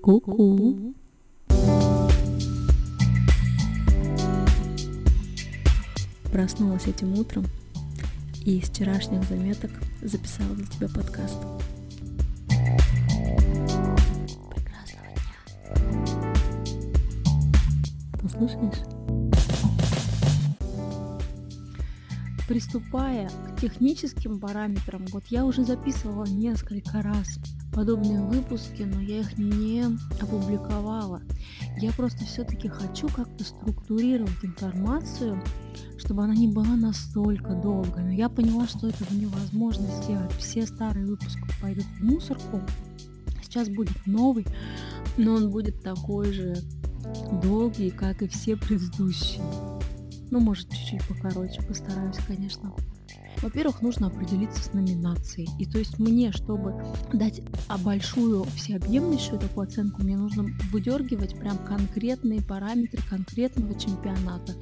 Ку-ку. Проснулась этим утром и из вчерашних заметок записала для тебя подкаст. Прекрасного дня. Послушаешь? Приступая к техническим параметрам, вот я уже записывала несколько раз подобные выпуски, но я их не опубликовала. Я просто все-таки хочу как-то структурировать информацию, чтобы она не была настолько долгой. Но я поняла, что этого невозможно сделать. Все старые выпуски пойдут в мусорку. Сейчас будет новый, но он будет такой же долгий, как и все предыдущие. Ну, может, чуть-чуть покороче, постараюсь, конечно. Во-первых, нужно определиться с номинацией. И то есть мне, чтобы дать большую, всеобъемлющую такую оценку, мне нужно выдергивать прям конкретные параметры конкретного чемпионата,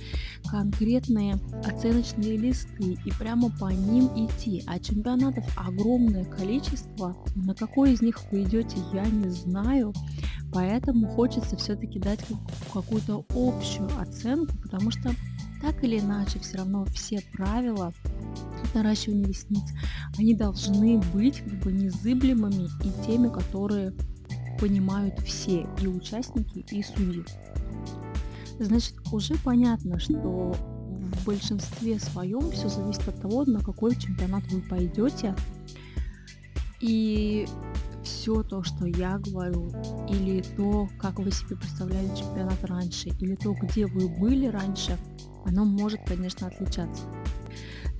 конкретные оценочные листы и прямо по ним идти. А чемпионатов огромное количество. На какой из них вы идете, я не знаю. Поэтому хочется все-таки дать какую-то общую оценку, потому что так или иначе все равно все правила наращивания ресниц, они должны быть как бы незыблемыми и теми, которые понимают все, и участники, и судьи. Значит, уже понятно, что в большинстве своем все зависит от того, на какой чемпионат вы пойдете. И все то, что я говорю, или то, как вы себе представляли чемпионат раньше, или то, где вы были раньше, оно может, конечно, отличаться.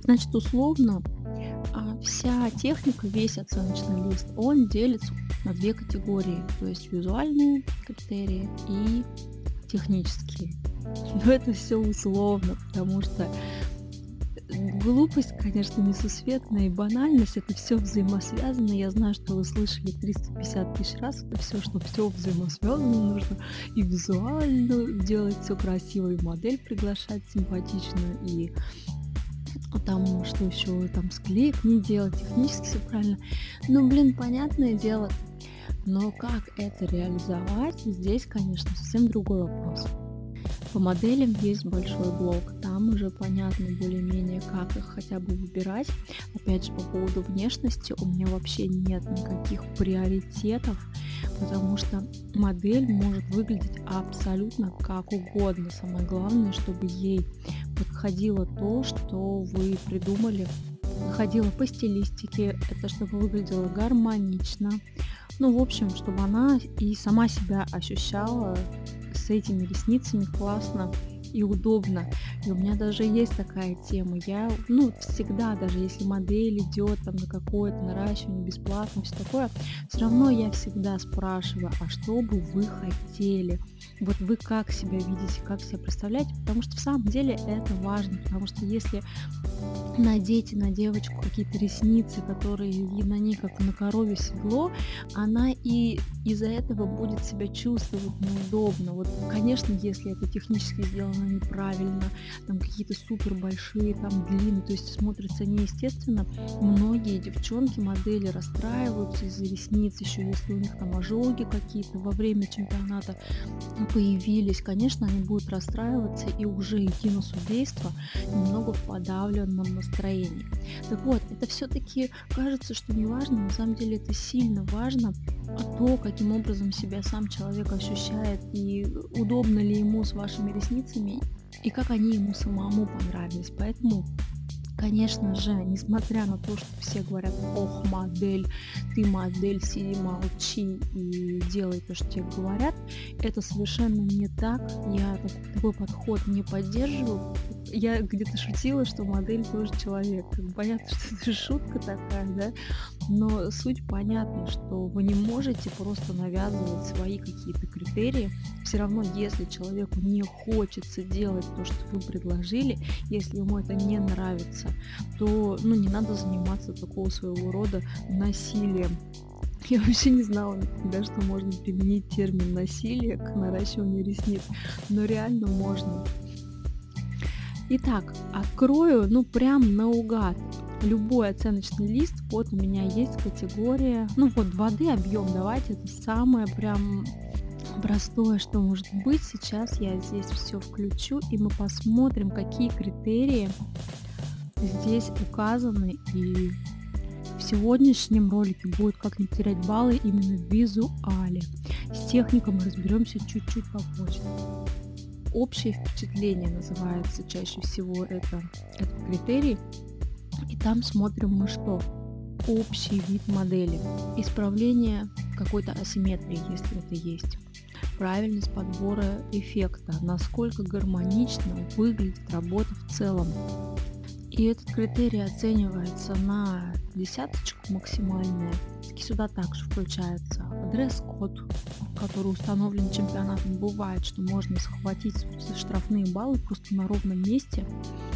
Значит, условно, вся техника, весь оценочный лист, он делится на две категории, то есть визуальные критерии и технические. Но это все условно, потому что глупость, конечно, несусветная, и банальность, это все взаимосвязано. Я знаю, что вы слышали 350 тысяч раз это все, что все взаимосвязано, нужно и визуально делать все красиво, и модель приглашать симпатичную, и там что еще, там склеек не делать, технически все правильно. Ну, понятное дело, но как это реализовать, здесь, конечно, совсем другой вопрос. По моделям есть большой блок, там уже понятно более-менее, как их хотя бы выбирать. Опять же, по поводу внешности у меня вообще нет никаких приоритетов, потому что модель может выглядеть абсолютно как угодно. Самое главное, чтобы ей подходило то, что вы придумали, подходило по стилистике, это чтобы выглядело гармонично. Ну, в общем, чтобы она и сама себя ощущала с этими ресницами классно и удобно. И у меня даже есть такая тема. Я, всегда, даже если модель идет там на какое-то наращивание бесплатно, все такое, все равно я всегда спрашиваю, а что бы вы хотели? Вот вы как себя видите, как себя представляете? Потому что в самом деле это важно, потому что если надеть на девочку какие-то ресницы, которые и на ней как на корове седло, она и из-за этого будет себя чувствовать неудобно. Вот, конечно, если это технически сделано неправильно, там какие-то супер большие, там длинные, то есть смотрится неестественно, многие девчонки, модели расстраиваются из-за ресниц, еще если у них там ожоги какие-то во время чемпионата появились, конечно, они будут расстраиваться и уже идти на судейство немного в подавленном настроении. Так вот, это все-таки кажется, что не важно, на самом деле это сильно важно, то, каким образом себя сам человек ощущает и удобно ли ему с вашими ресницами и как они ему самому понравились. Поэтому, конечно же, несмотря на то, что все говорят: ох, модель, ты модель, сиди, молчи и делай то, что тебе говорят, это совершенно не так. Я такой подход не поддерживаю. Я где-то шутила, что модель тоже человек. Понятно, что это шутка такая, да? Но суть понятна, что вы не можете просто навязывать свои какие-то критерии. Все равно, если человеку не хочется делать то, что вы предложили, если ему это не нравится, то не надо заниматься такого своего рода насилием. Я вообще не знала никогда, что можно применить термин насилие к наращиванию ресниц, но реально можно. Итак, открою, прям наугад. Любой оценочный лист, вот у меня есть категория, 2D объем, давайте, это самое прям простое, что может быть. Сейчас я здесь все включу, и мы посмотрим, какие критерии здесь указаны. И в сегодняшнем ролике будет «Как не терять баллы именно в визуале». С техникой мы разберемся чуть-чуть попозже. Общее впечатление называется чаще всего этот критерий. И там смотрим мы что? Общий вид модели. Исправление какой-то асимметрии, если это есть. Правильность подбора эффекта. Насколько гармонично выглядит работа в целом. И этот критерий оценивается на десяточку максимальная. Сюда также включается дресс-код, который установлен чемпионатом. Бывает, что можно схватить штрафные баллы просто на ровном месте.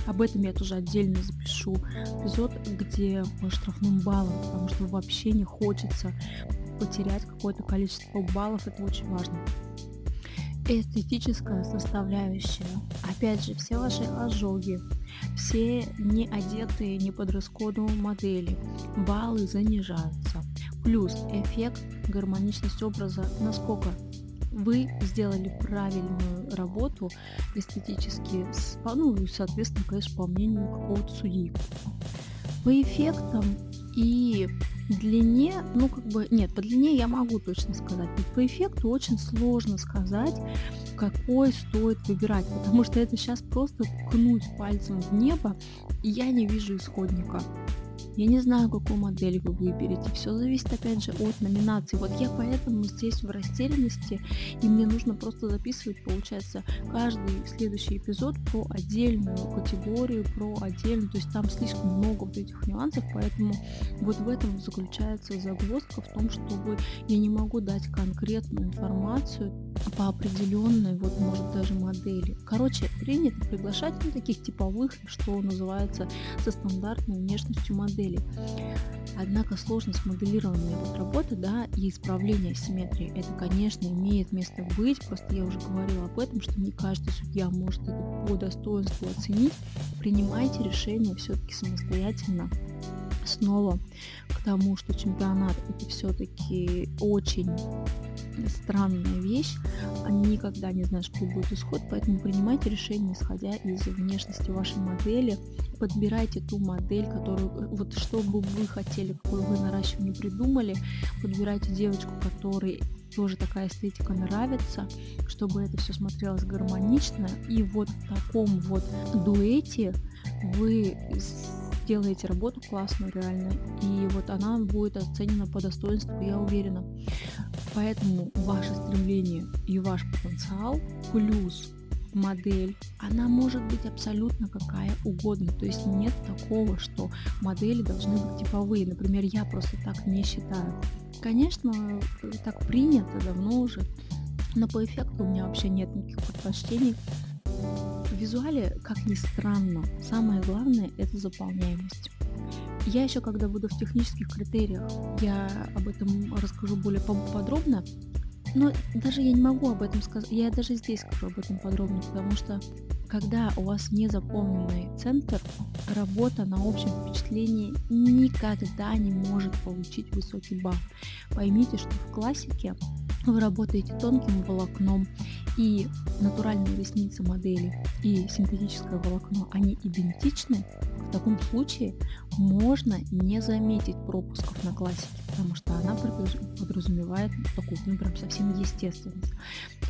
Об этом я тоже отдельно запишу эпизод, где по штрафным баллам, потому что вообще не хочется потерять какое-то количество баллов, это очень важно. Эстетическая составляющая. Опять же, все ваши ожоги, все не одетые не по дресс-коду модели, баллы занижаются. Плюс эффект, гармоничность образа, насколько вы сделали правильную работу эстетически, соответственно, конечно, по мнению какого-то судьи. По эффектам и длине, нет, по длине я могу точно сказать, но по эффекту очень сложно сказать, какой стоит выбирать, потому что это сейчас просто ткнуть пальцем в небо, и я не вижу исходника. Я не знаю, какую модель вы выберете. Все зависит, опять же, от номинации. Вот я поэтому здесь в растерянности, и мне нужно просто записывать, получается, каждый следующий эпизод про отдельную категорию, про отдельную. То есть там слишком много вот этих нюансов, поэтому вот в этом заключается загвоздка в том, чтобы я не могу дать конкретную информацию по определенной, вот, может, даже модели. Короче, принято приглашать таких типовых, что называется, со стандартной внешностью модели. Однако сложность моделирования работы, да, и исправления асимметрии, это, конечно, имеет место быть. Просто я уже говорила об этом, что не каждый судья может это по достоинству оценить. Принимайте решение все-таки самостоятельно. Снова к тому, что чемпионат это все-таки очень странная вещь, никогда не знаешь, какой будет исход, поэтому принимайте решение, исходя из внешности вашей модели, подбирайте ту модель, которую, вот что бы вы хотели, какое вы наращивание придумали, подбирайте девочку, которой тоже такая эстетика нравится, чтобы это все смотрелось гармонично, и вот в таком вот дуэте вы делаете работу классную реально, и вот она будет оценена по достоинству, я уверена. Поэтому ваше стремление и ваш потенциал плюс модель, она может быть абсолютно какая угодно. То есть нет такого, что модели должны быть типовые. Например, я просто так не считаю. Конечно, так принято давно уже, но по эффекту у меня вообще нет никаких предпочтений. В визуале, как ни странно, самое главное это заполняемость. Я еще, когда буду в технических критериях, я об этом расскажу более подробно, но даже я не могу об этом сказать, я даже здесь скажу об этом подробно, потому что когда у вас не заполненный центр, работа на общем впечатлении никогда не может получить высокий балл. Поймите, что в классике вы работаете тонким волокном, и натуральные ресницы модели и синтетическое волокно, они идентичны. В таком случае можно не заметить пропусков на классике, потому что она подразумевает такую, прям совсем естественность.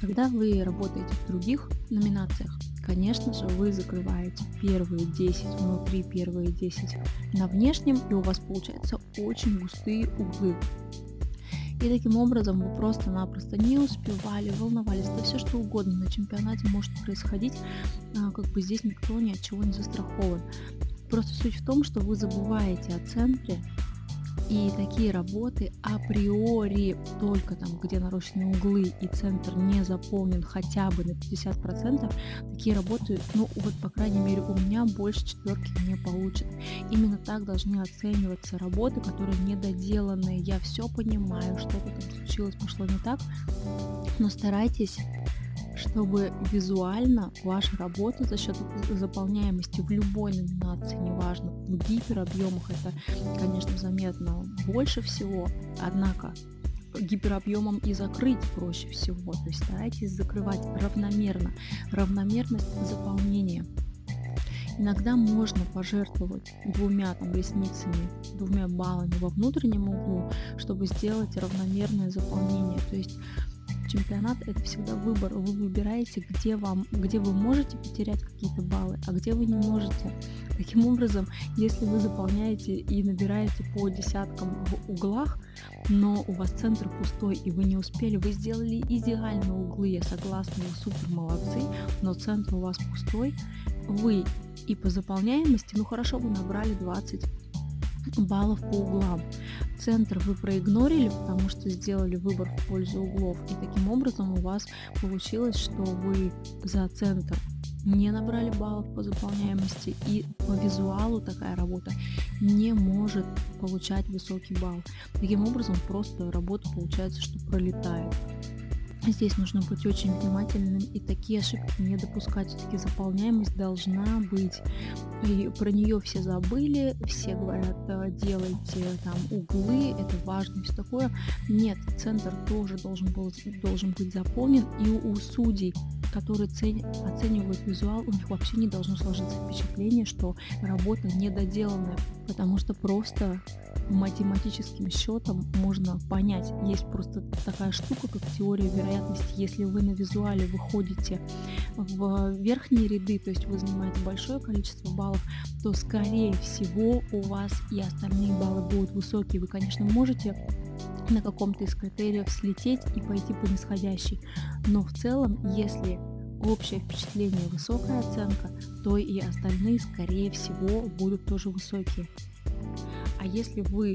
Когда вы работаете в других номинациях, конечно же, вы закрываете первые 10 внутри, первые 10 на внешнем, и у вас получаются очень густые углы. И таким образом вы просто-напросто не успевали, волновались, да все что угодно на чемпионате может происходить, здесь никто ни от чего не застрахован. Просто суть в том, что вы забываете о центре, и такие работы априори, только там, где нарощены углы и центр не заполнен хотя бы на 50%, такие работы, по крайней мере, у меня больше 4 не получат. Именно так должны оцениваться работы, которые недоделанные. Я все понимаю, что-то там случилось, пошло не так, но старайтесь, чтобы визуально ваша работа за счет заполняемости в любой номинации, неважно, в гиперобъемах это, конечно, заметно больше всего, однако гиперобъемом и закрыть проще всего. То есть старайтесь закрывать равномерно. Равномерность заполнения. Иногда можно пожертвовать двумя там ресницами, 2 баллами во внутреннем углу, чтобы сделать равномерное заполнение. То есть чемпионат — это всегда выбор. Вы выбираете, где вы можете потерять какие-то баллы, а где вы не можете. Таким образом, если вы заполняете и набираете по десяткам в углах, но у вас центр пустой и вы не успели, вы сделали идеально углы, я согласна, вы супер молодцы, но центр у вас пустой, вы и по заполняемости, ну хорошо, вы набрали 20 баллов по углам. Центр вы проигнорили, потому что сделали выбор в пользу углов, и таким образом у вас получилось, что вы за центр не набрали баллов по заполняемости, и по визуалу такая работа не может получать высокий балл. Таким образом, просто работа получается, что пролетает. Здесь нужно быть очень внимательным и такие ошибки не допускать. Все-таки заполняемость должна быть. И про нее все забыли, все говорят, делайте там углы, это важно, все такое. Нет, центр тоже должен быть заполнен. И у судей, которые оценивают визуал, у них вообще не должно сложиться впечатление, что работа недоделанная, потому что просто математическим счетом можно понять. Есть просто такая штука, как теория вероятности. Если вы на визуале выходите в верхние ряды, то есть вы занимаете большое количество баллов, то скорее всего у вас и остальные баллы будут высокие. Вы, конечно, можете на каком-то из критериев слететь и пойти по нисходящей, но в целом, если общее впечатление высокая оценка, то и остальные, скорее всего, будут тоже высокие. А если вы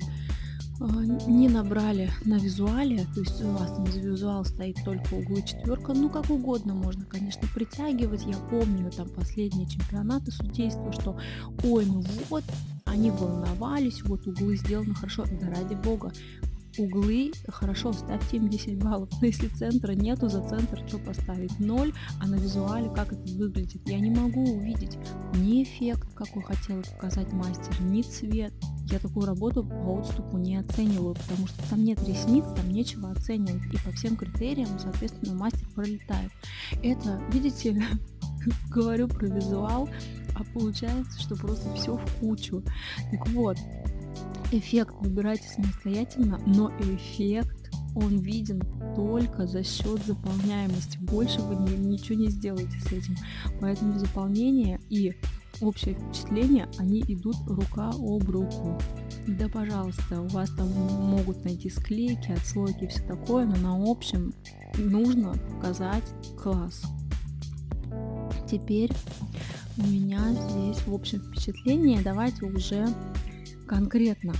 не набрали на визуале, то есть у вас там за визуал стоит только углы 4, ну как угодно можно, конечно, притягивать. Я помню там последние чемпионаты судейства, что ой, ну вот, они волновались, вот углы сделаны хорошо. Да ради бога, углы хорошо, ставьте им 10 баллов. Но если центра нету, за центр что поставить? 0, а на визуале как это выглядит? Я не могу увидеть ни эффект, какой хотел показать мастер, ни цвет. Я такую работу по отступу не оцениваю, потому что там нет ресниц, там нечего оценивать. И по всем критериям, соответственно, мастер пролетает. Это, видите, говорю про визуал, а получается, что просто все в кучу. Так вот, эффект выбирайте самостоятельно, но эффект, он виден только за счет заполняемости. Больше вы ничего не сделаете с этим. Поэтому заполнение и общее впечатление, они идут рука об руку. Да, пожалуйста, у вас там могут найти склейки, отслойки и все такое, но на общем нужно показать класс. Теперь у меня здесь в общем впечатлении, давайте уже конкретно.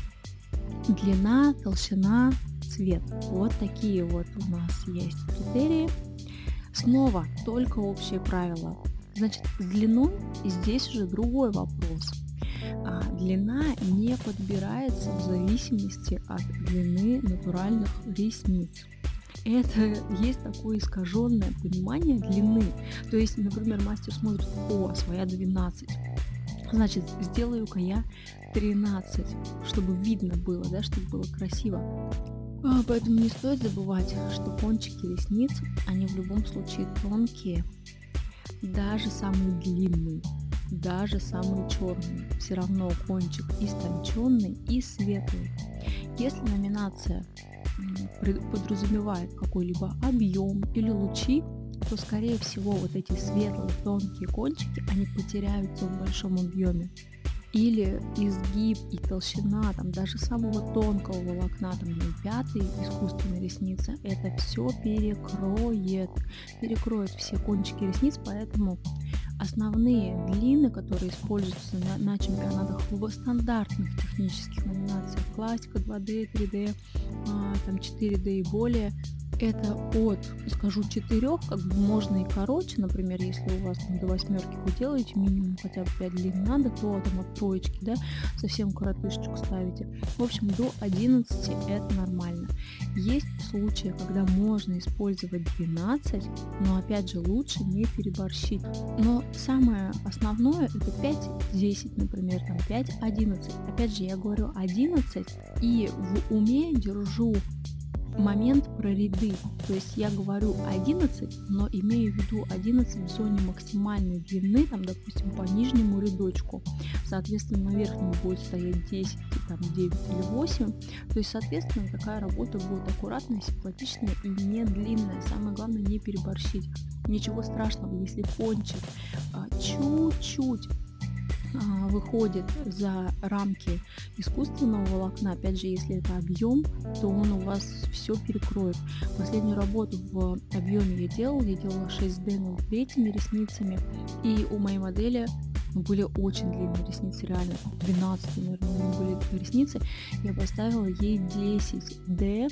Длина, толщина, цвет. Вот такие вот у нас есть критерии. Снова только общие правила. Значит, с длиной здесь уже другой вопрос. Длина не подбирается в зависимости от длины натуральных ресниц. Это есть такое искаженное понимание длины. То есть, например, мастер смотрит, о, своя 12. Значит, сделаю-ка я 13, чтобы видно было, да, чтобы было красиво. Поэтому не стоит забывать, что кончики ресниц, они в любом случае тонкие. Даже самый длинный, даже самый черный, все равно кончик истонченный и светлый. Если номинация подразумевает какой-либо объем или лучи, то скорее всего вот эти светлые тонкие кончики, они потеряются в большом объеме. Или изгиб и толщина там даже самого тонкого волокна, там 5-й искусственной ресницы, это все перекроет все кончики ресниц, поэтому основные длины, которые используются на чемпионатах в стандартных технических номинациях, классика, 2D, 3D, там 4D и более, это от, скажу, 4, как бы можно и короче, например, если у вас там до 8 вы делаете минимум хотя бы 5 длин надо, то там от 3, да, совсем коротышечку ставите. В общем, до 11 это нормально. Есть случаи, когда можно использовать 12, но опять же лучше не переборщить. Но самое основное это 5-10, например, там 5-11. Опять же, я говорю 11 и в уме держу момент про ряды. То есть я говорю 11, но имею в виду 11 в зоне максимальной длины, там, допустим, по нижнему рядочку. Соответственно, на верхнем будет стоять 10, там, 9 или 8. То есть, соответственно, такая работа будет аккуратная, симпатичная и не длинная. Самое главное, не переборщить. Ничего страшного, если кончик чуть-чуть выходит за рамки искусственного волокна, опять же, если это объем, то он у вас все перекроет. Последнюю работу в объеме я делала 6D третьими ресницами, и у моей модели были очень длинные ресницы, реально 12, наверное, у нее были ресницы. Я поставила ей 10D,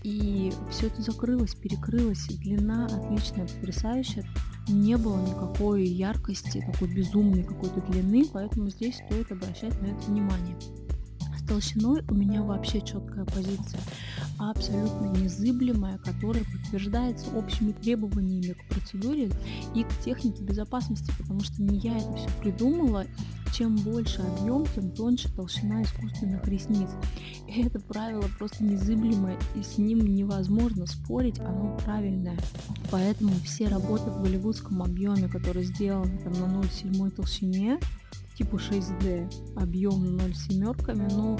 и все это закрылось, перекрылось. Длина отличная, потрясающая. Не было никакой яркости, такой безумной какой-то длины, поэтому здесь стоит обращать на это внимание. С толщиной у меня вообще четкая позиция, абсолютно незыблемая, которая подтверждается общими требованиями к процедуре и к технике безопасности, потому что не я это все придумала. Чем больше объем, тем тоньше толщина искусственных ресниц. И это правило просто незыблемое, и с ним невозможно спорить, оно правильное. Поэтому все работы в голливудском объеме, которые сделаны там на 0,7 толщине, типа 6D, объем 0,7,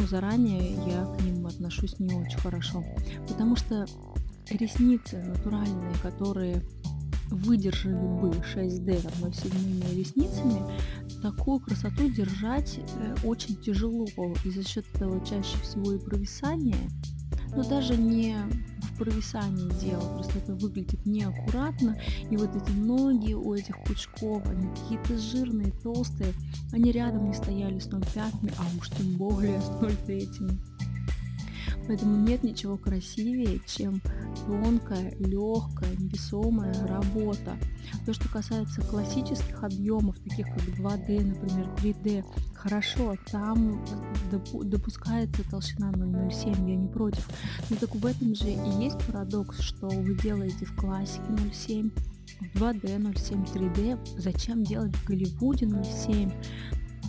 заранее я к ним отношусь не очень хорошо. Потому что ресницы натуральные, которые выдержали бы 6D, там, 0,7 ресницами, такую красоту держать очень тяжело. И за счет этого чаще всего и провисание, но даже не в провисании дело, просто это выглядит неаккуратно, и вот эти ноги у этих пучков, они какие-то жирные, толстые, они рядом не стояли с 0,5, а уж тем более с 0,3. Поэтому нет ничего красивее, чем тонкая, легкая, невесомая работа. То, что касается классических объемов, таких как 2D, например, 3D, хорошо, там допускается толщина 0,07, я не против. Но так в этом же и есть парадокс, что вы делаете в классике 0,7, в 2D 0,7, 3D. Зачем делать в Голливуде 0,7?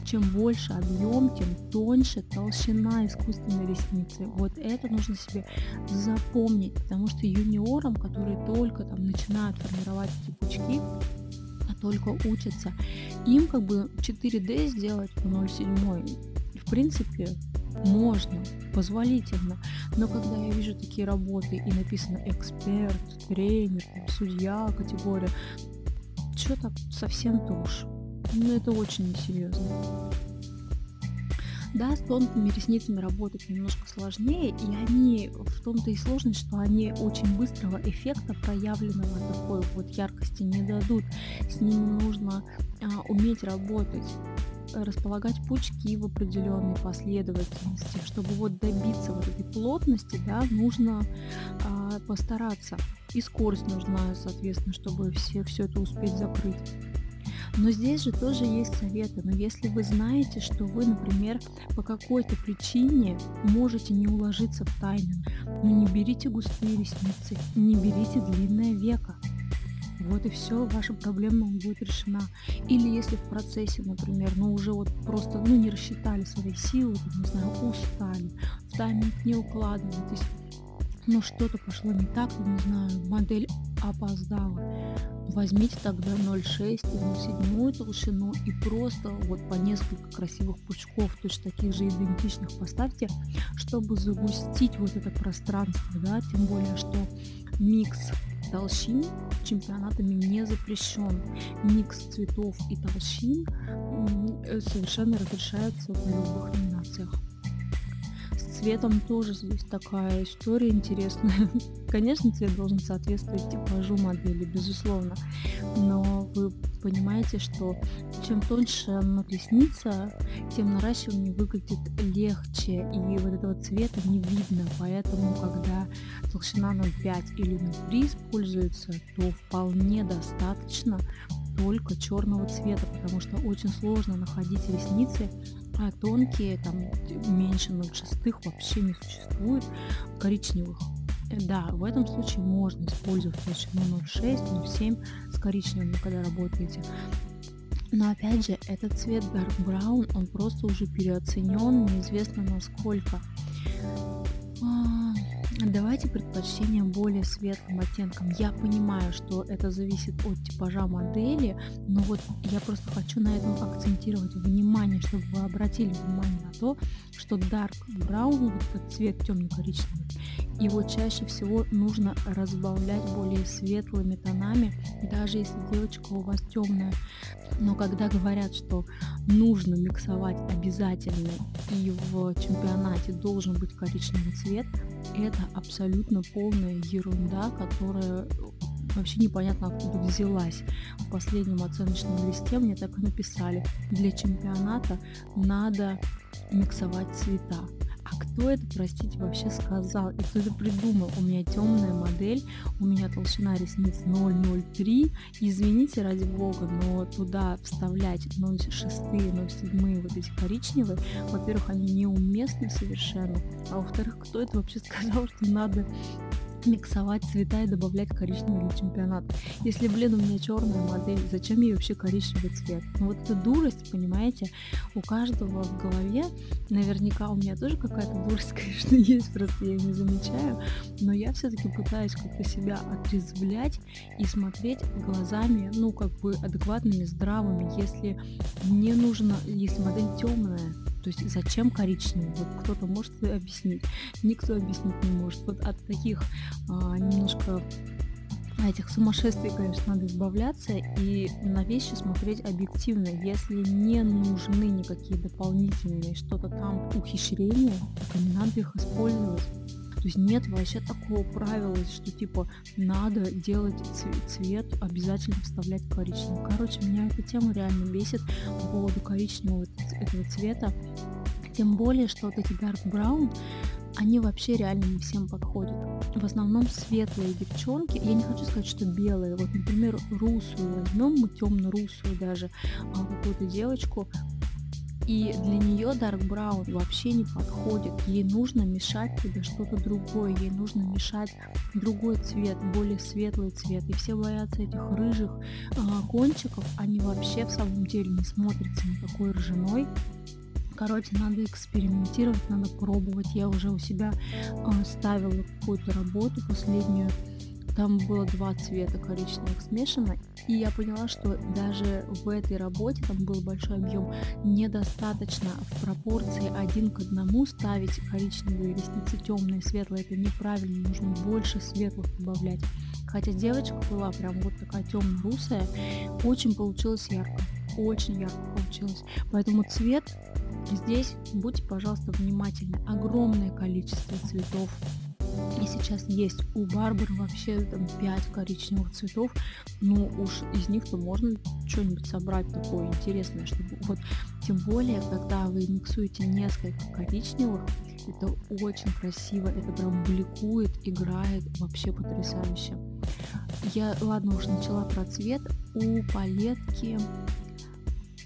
Чем больше объем, тем тоньше толщина искусственной ресницы. Вот это нужно себе запомнить, потому что юниорам, которые только там начинают формировать эти пучки, только учатся, им как бы 4D сделать по 0,7 в принципе можно, позволительно. Но когда я вижу такие работы и написано эксперт, тренер, судья, категория, что-то совсем-то уж. Это очень несерьезно. Да, с тонкими ресницами работать немножко сложнее, и они в том-то и сложность, что они очень быстрого эффекта проявленного такой вот яркости не дадут. С ними нужно уметь работать, располагать пучки в определенной последовательности. Чтобы вот добиться вот этой плотности, да, нужно постараться. И скорость нужна, соответственно, чтобы все это успеть закрыть. Но здесь же тоже есть советы. Но если вы знаете, что вы, например, по какой-то причине можете не уложиться в тайминг, не берите густые ресницы, не берите длинное веко. Вот и все, ваша проблема будет решена. Или если в процессе, например, уже вот просто не рассчитали свои силы, не знаю, устали, в тайминг не укладываетесь, что-то пошло не так, не знаю, модель опоздала. Возьмите тогда 0,6 и 0,7 толщину и просто вот по несколько красивых пучков, точно таких же идентичных, поставьте, чтобы загустить вот это пространство, да, тем более, что микс толщин чемпионатами не запрещен. Микс цветов и толщин совершенно разрешается в любых номинациях. С цветом тоже здесь такая история интересная. Конечно, цвет должен соответствовать типажу модели, безусловно. Но вы понимаете, что чем тоньше ресница, тем наращивание выглядит легче. И вот этого цвета не видно. Поэтому, когда толщина 0,5 или 0,3 используется, то вполне достаточно только черного цвета, потому что очень сложно находить ресницы, а тонкие, там меньше 0,6 вообще не существует, коричневых. Да, в этом случае можно использовать толщину 0,6, 0,7 с коричневым, когда работаете. Но опять же, этот цвет Dark Brown, он просто уже переоценен, неизвестно насколько. Давайте предпочтение более светлым оттенкам. Я понимаю, что это зависит от типажа модели, но вот я просто хочу на этом акцентировать внимание, чтобы вы обратили внимание на то, что dark brown, вот этот цвет темно-коричневый, его чаще всего нужно разбавлять более светлыми тонами, даже если девочка у вас темная. Но когда говорят, что нужно миксовать обязательно и в чемпионате должен быть коричневый цвет, это абсолютно полная ерунда, которая вообще непонятно откуда взялась. В последнем оценочном листе мне так и написали: для чемпионата надо миксовать цвета. А кто это, простите, вообще сказал? И кто это придумал? У меня темная модель, у меня толщина ресниц 0,03. Извините, ради бога, но туда вставлять 0,6, 0,7 вот эти коричневые, во-первых, они неуместны совершенно, а во-вторых, кто это вообще сказал, что надо миксовать цвета и добавлять коричневый для чемпионата? Если, блин, у меня черная модель, зачем ей вообще коричневый цвет? Ну вот это дурость, понимаете? У каждого в голове, наверняка у меня тоже какая-то дурость, конечно, есть, просто я её не замечаю, но я все-таки пытаюсь как-то себя отрезвлять и смотреть глазами, ну, как бы адекватными, здравыми. Если мне нужно, если модель темная, то есть зачем коричневый? Вот кто-то может объяснить? Никто объяснить не может. Вот от таких немножко этих сумасшествий, конечно, надо избавляться и на вещи смотреть объективно. Если не нужны никакие дополнительные что-то там ухищрения, так и не надо их использовать. То есть нет вообще такого правила, что типа надо делать цвет, обязательно вставлять коричневый. Короче, меня эта тема реально бесит по поводу коричневого этого цвета. Тем более, что вот эти dark brown, они вообще реально не всем подходят. В основном светлые девчонки, я не хочу сказать, что белые. Вот, например, русую возьмем, мы темно-русую даже, какую-то девочку, и для нее dark brown вообще не подходит. Ей нужно мешать туда что-то другое, ей нужно мешать другой цвет, более светлый цвет. И все боятся этих рыжих кончиков, они вообще в самом деле не смотрятся никакой ржаной. Короче, надо экспериментировать, надо пробовать. Я уже у себя ставила какую-то работу последнюю. Там было два цвета коричневых смешано. И я поняла, что даже в этой работе, там был большой объем, недостаточно в пропорции 1 к 1 ставить коричневые ресницы темные, светлые. Это неправильно, нужно больше светлых добавлять. Хотя девочка была прям вот такая темно-русая, очень получилось ярко. Очень ярко получилось. Поэтому цвет здесь, будьте, пожалуйста, внимательны. Огромное количество цветов. И сейчас есть у Барбары вообще там 5 коричневых цветов. Ну уж из них-то можно что-нибудь собрать такое интересное, чтобы вот, тем более, когда вы миксуете несколько коричневых, это очень красиво, это прям бликует, играет, вообще потрясающе. Я, ладно, уж начала про цвет. У палетки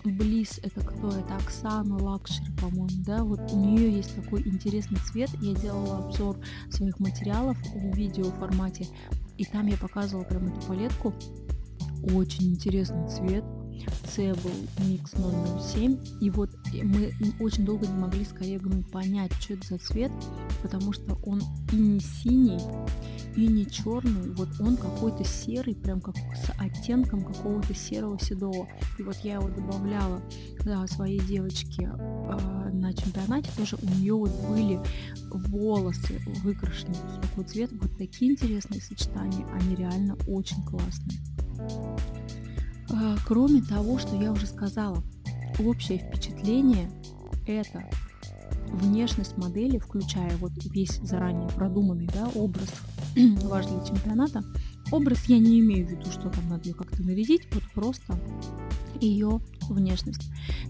Близ, это кто? Это Оксана Лакшери, по-моему, да? Вот у нее есть такой интересный цвет. Я делала обзор своих материалов в видео формате, и там я показывала прям эту палетку. Очень интересный цвет. C был микс 007. И вот мы очень долго не могли с коллегами понять, что это за цвет, потому что он и не синий, и не черный, вот он какой-то серый, прям как с оттенком какого-то серого седого. И вот я его добавляла своей девочке на чемпионате, тоже у нее вот были волосы выкрашены в такой цвет. Вот такие интересные сочетания, они реально очень классные. Кроме того, что я уже сказала, общее впечатление — это внешность модели, включая вот весь заранее продуманный, да, образ ваш для чемпионата. Образ я не имею в виду, что там надо ее как-то нарядить, вот просто ее внешность,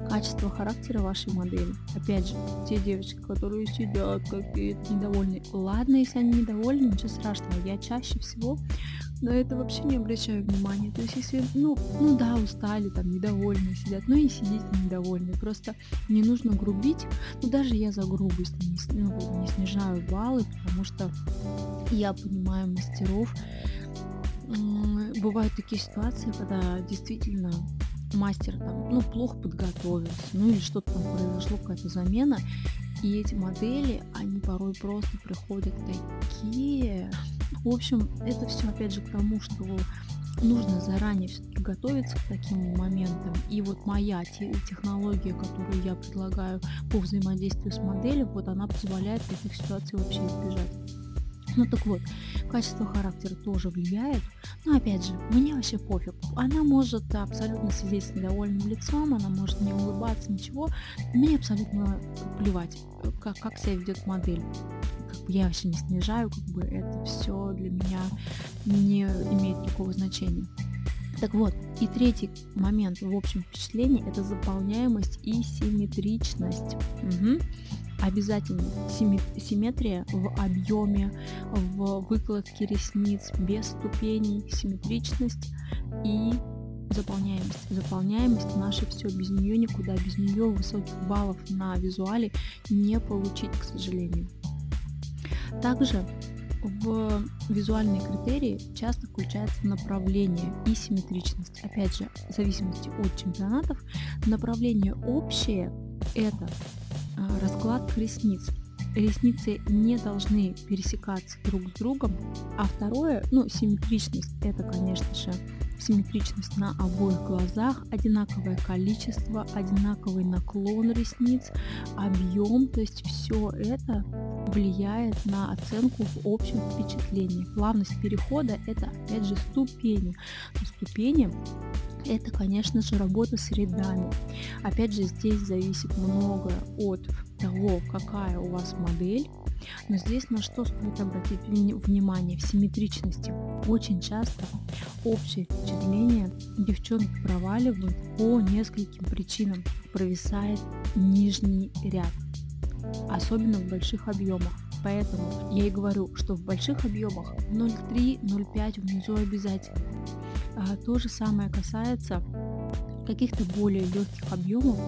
качество характера вашей модели. Опять же, те девочки, которые сидят какие-то недовольные. Ладно, если они недовольны, ничего страшного. Я чаще всего на это вообще не обращаю внимания. То есть, если, ну да, устали, там, недовольные сидят, ну и сидите недовольные. Просто не нужно грубить. Ну, даже я за грубость не снижаю баллы, потому что я понимаю мастеров. Бывают такие ситуации, когда действительно мастер там, плохо подготовился, или что-то там произошло, какая-то замена, И эти модели, они порой просто приходят такие. В общем, это все опять же к тому, что нужно заранее все-таки готовиться к таким моментам. И вот моя технология, которую я предлагаю по взаимодействию с моделью, вот она позволяет таких ситуаций вообще избежать. Ну так вот, качество характера тоже влияет. Но опять же, мне вообще пофиг. Она может абсолютно сидеть с недовольным лицом, она может не улыбаться, ничего. Мне абсолютно плевать, как себя ведет модель. Как бы я вообще не снижаю, как бы это все для меня не имеет никакого значения. Так вот, и третий момент в общем впечатлении — это заполняемость и симметричность. Мгм. Обязательно симметрия в объеме, в выкладке ресниц, без ступеней, симметричность и заполняемость. Заполняемость — наше все, без нее никуда, без нее высоких баллов на визуале не получить, к сожалению. Также в визуальные критерии часто включается направление и симметричность. Опять же, в зависимости от чемпионатов, направление общее — это раскладка ресниц. Ресницы не должны пересекаться друг с другом. А второе, симметричность, это, конечно же, симметричность на обоих глазах, одинаковое количество, одинаковый наклон ресниц, объем, то есть все это влияет на оценку в общем впечатлении. Плавность перехода — это опять же ступени. Ступени — это, конечно же, работа с рядами. Опять же, здесь зависит многое от того, какая у вас модель. Но здесь на что стоит обратить внимание в симметричности. Очень часто общее впечатление девчонок проваливают по нескольким причинам. Провисает нижний ряд, особенно в больших объемах. Поэтому я и говорю, что в больших объемах 0,3-0,5 внизу обязательно. То же самое касается каких-то более легких объемов.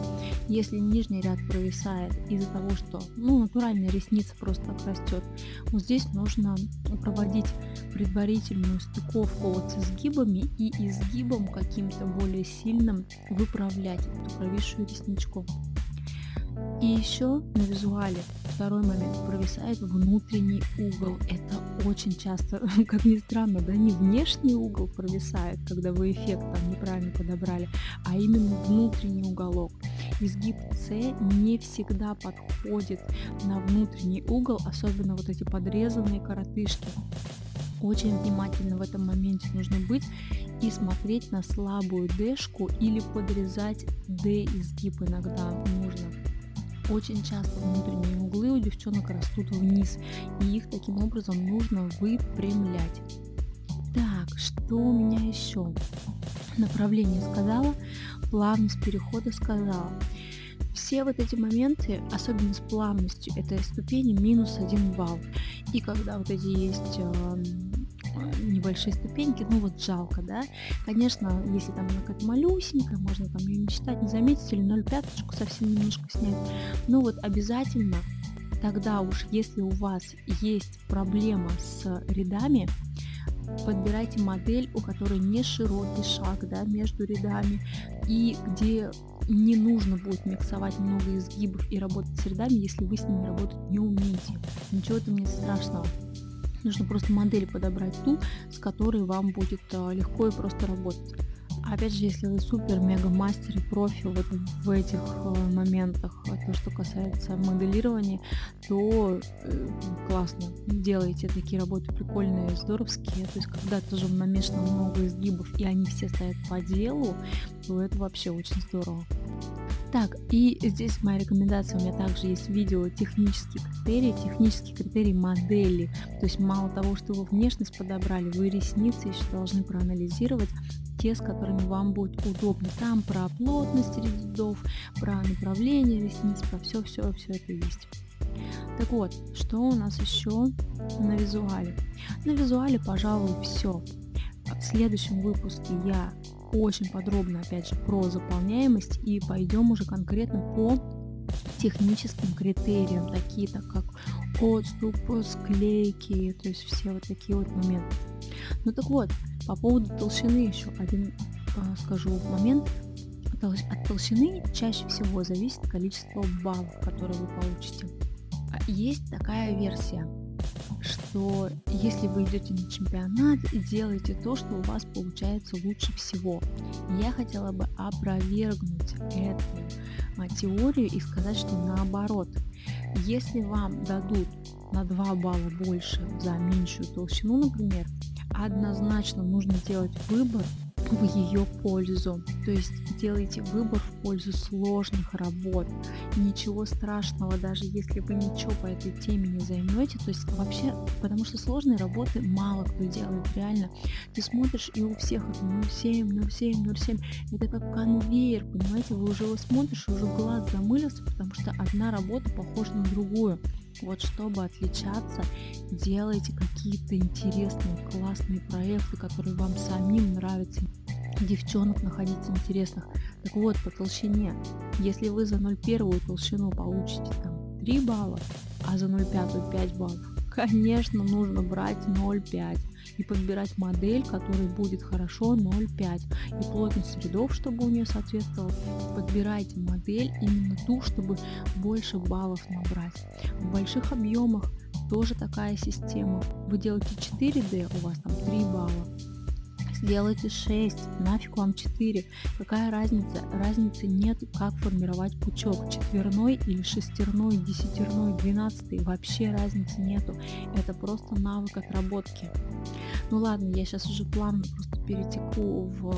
Если нижний ряд провисает из-за того, что натуральная ресница просто так растет, вот здесь нужно проводить предварительную стыковку вот с изгибами и изгибом каким-то более сильным выправлять эту провисшую ресничку. И еще на визуале второй момент: провисает внутренний угол. Это очень часто, как ни странно, да, не внешний угол провисает, когда вы эффект там неправильно подобрали, а именно внутренний уголок. Изгиб С не всегда подходит на внутренний угол, особенно вот эти подрезанные коротышки. Очень внимательно в этом моменте нужно быть и смотреть на слабую D-шку или подрезать D-изгиб иногда нужно. Очень часто внутренние углы у девчонок растут вниз, и их таким образом нужно выпрямлять. Так, что у меня еще? Направление сказала, плавность перехода сказала. Все вот эти моменты, особенно с плавностью, это ступени минус 1 балл. И когда вот эти есть небольшие ступеньки, жалко, да. Конечно, если там она какая-то малюсенькая, можно там ее не считать, не заметить, или 0,5 совсем немножко снять. Но вот обязательно тогда уж, если у вас есть проблема с рядами, подбирайте модель, у которой не широкий шаг, да, между рядами, и где не нужно будет миксовать много изгибов и работать с рядами, если вы с ними работать не умеете. Ничего там нет страшного. Нужно просто модель подобрать ту, с которой вам будет легко и просто работать. Опять же, если вы супер-мега-мастер и профи вот в этих моментах, то, что касается моделирования, то классно. Делаете такие работы прикольные, здоровские. То есть, когда тоже намешано много изгибов, и они все стоят по делу, то это вообще очень здорово. Так, и здесь моя рекомендация, у меня также есть видео технический критерий модели. То есть мало того, что вы внешность подобрали, вы ресницы еще должны проанализировать, те, с которыми вам будет удобно. Там про плотность рядов, про направление ресниц, про все это есть. Так вот, что у нас еще на визуале? На визуале, пожалуй, все. В следующем выпуске я очень подробно, опять же, про заполняемость, и пойдем уже конкретно по техническим критериям, такие-то как отступ, склейки, то есть все вот такие вот моменты. Так вот, по поводу толщины еще один скажу момент. От толщины чаще всего зависит количество баллов, которые вы получите. Есть такая версия, что если вы идете на чемпионат и делаете то, что у вас получается лучше всего. Я хотела бы опровергнуть эту теорию и сказать, что наоборот. Если вам дадут на 2 балла больше за меньшую толщину, например, однозначно нужно делать выбор в ее пользу. То есть делайте выбор в пользу сложных работ. Ничего страшного, даже если вы ничего по этой теме не займете. То есть вообще, потому что сложные работы мало кто делает, реально. Ты смотришь, и у всех это 0,7, 0,7, 0,7. Это как конвейер, понимаете? Вы уже его смотришь, и уже глаз замылился, потому что одна работа похожа на другую. Вот чтобы отличаться, делайте какие-то интересные, классные проекты, которые вам самим нравятся. Девчонок находить интересных. Так вот, по толщине. Если вы за 0,1 толщину получите там 3 балла, а за 0,5 5 баллов, конечно, нужно брать 0,5 и подбирать модель, которая будет хорошо 0,5. И плотность рядов, чтобы у нее соответствовала. Подбирайте модель именно ту, чтобы больше баллов набрать. В больших объемах тоже такая система. Вы делаете 4D, у вас там 3 балла. Сделайте 6, нафиг вам 4. Какая разница? Разницы нет, как формировать пучок. Четверной или шестерной, десятерной, 12. Вообще разницы нету. Это просто навык отработки. Ну ладно, я сейчас уже плавно просто перетеку в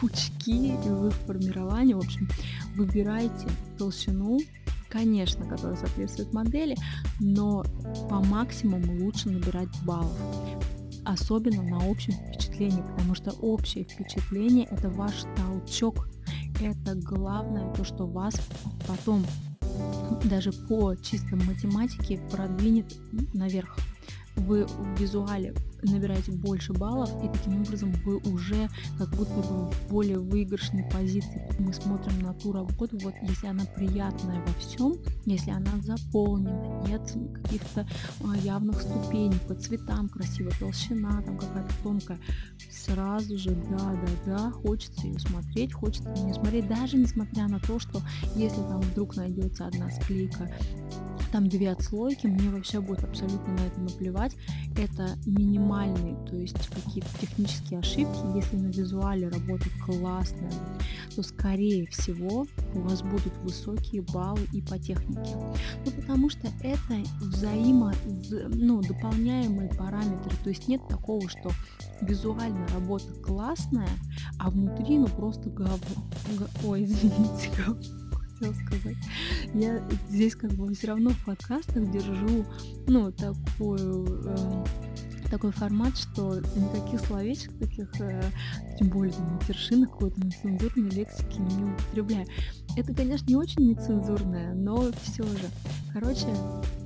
пучки и в их формирование. В общем, выбирайте толщину, конечно, которая соответствует модели, но по максимуму лучше набирать баллов. Особенно на общем впечатлении, потому что общее впечатление — это ваш толчок, это главное, то, что вас потом даже по чистой математике продвинет наверх. Вы в визуале набираете больше баллов, и таким образом вы уже как будто бы в более выигрышной позиции. Мы смотрим на ту работу, вот если она приятная во всем, если она заполнена, нет каких-то явных ступеней, по цветам красиво, толщина там какая-то тонкая, сразу же да, хочется ее смотреть, хочется не смотреть, даже несмотря на то, что если там вдруг найдется одна склейка, там 2 отслойки, мне вообще будет абсолютно на это наплевать. Это минимальные, то есть какие-то технические ошибки. Если на визуале работа классная, то скорее всего у вас будут высокие баллы и по технике. Ну, потому что это дополняемые параметры. То есть нет такого, что визуально работа классная, а внутри просто извините, хотела сказать. Я здесь как бы все равно в подкастах держу, такой формат, что никаких словечек таких, тем более матершинок, какой-то нецензурной лексики не употребляю. Это, конечно, не очень нецензурное, но все же. Короче,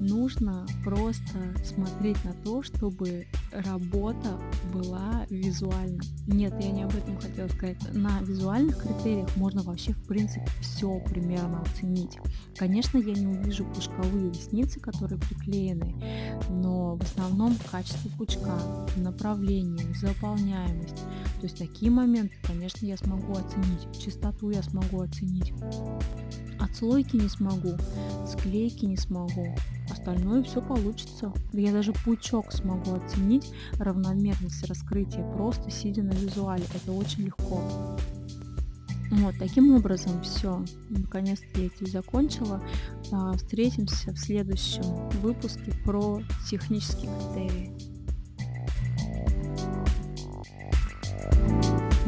нужно просто смотреть на то, чтобы работа была визуальна. Нет, я не об этом хотела сказать. На визуальных критериях можно вообще, в принципе, все примерно оценить. Конечно, я не увижу пушковые ресницы, которые приклеены, но в основном качество пучка, направление, заполняемость. То есть такие моменты, конечно, я смогу оценить. Чистоту я смогу оценить. Отслойки не смогу, склейки не смогу. Остальное все получится. Я даже пучок смогу оценить, равномерность раскрытия, просто сидя на визуале. Это очень легко. Вот, таким образом, все. Наконец-то я здесь закончила. Встретимся в следующем выпуске про технические критерии.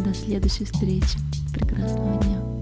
До следующей встречи. Прекрасного дня.